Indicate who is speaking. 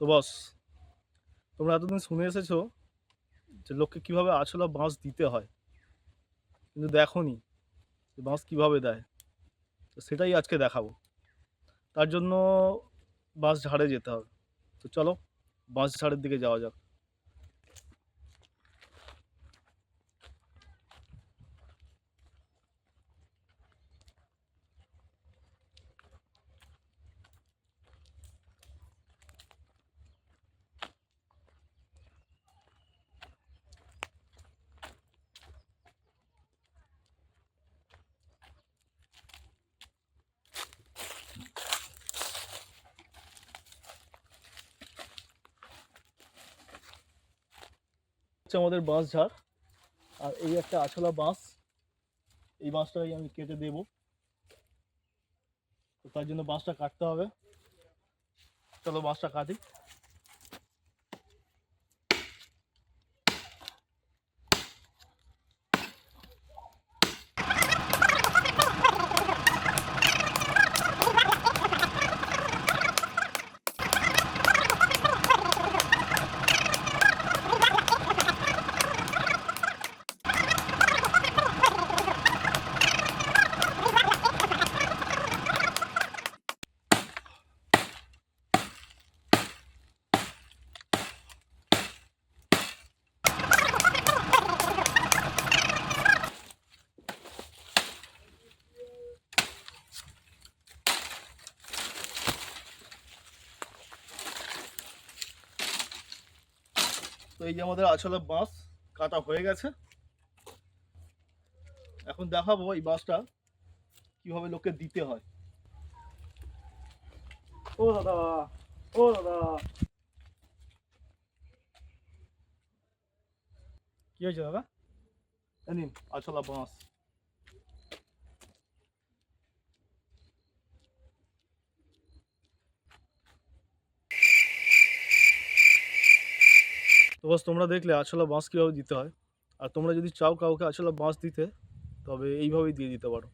Speaker 1: তো বস, তোমরা এতদিন শুনে এসেছো যে লোককে কিভাবে আছলা বাঁশ দিতে হয়, কিন্তু দেখোনি যে বাঁশ কিভাবে দেয়। তো সেটাই আজকে দেখাবো। তার জন্য বাঁশ ঝাড়ে যেতে হবে। তো চলো বাঁশ ঝাড়ের দিকে যাওয়া যাক। হচ্ছে আমাদের বাঁশ ঝাড়। আর এই একটা আছলা বাঁশ, এই বাঁশটাই আমি কেটে দেবো। তো তার জন্য বাঁশটা কাটতে হবে। চলো বাঁশটা কাটি। তো এই যে আমাদের আছলা বাঁশ কাটা হয়ে গেছে। এখন দেখাবো এই বাঁশটা কিভাবে লোককে দিতে হয়। ও দাদা, ও দাদা, কি হয়েছে দাদা? এ নিন আছলা বাঁশ। তো বাস তোমরা দেখলে আছলা বাঁশ কীভাবে দিতে হয়। আর তোমরা যদি চাও কাউকে আছলা বাঁশ দিতে, তবে এইভাবেই দিয়ে দিতে পারো।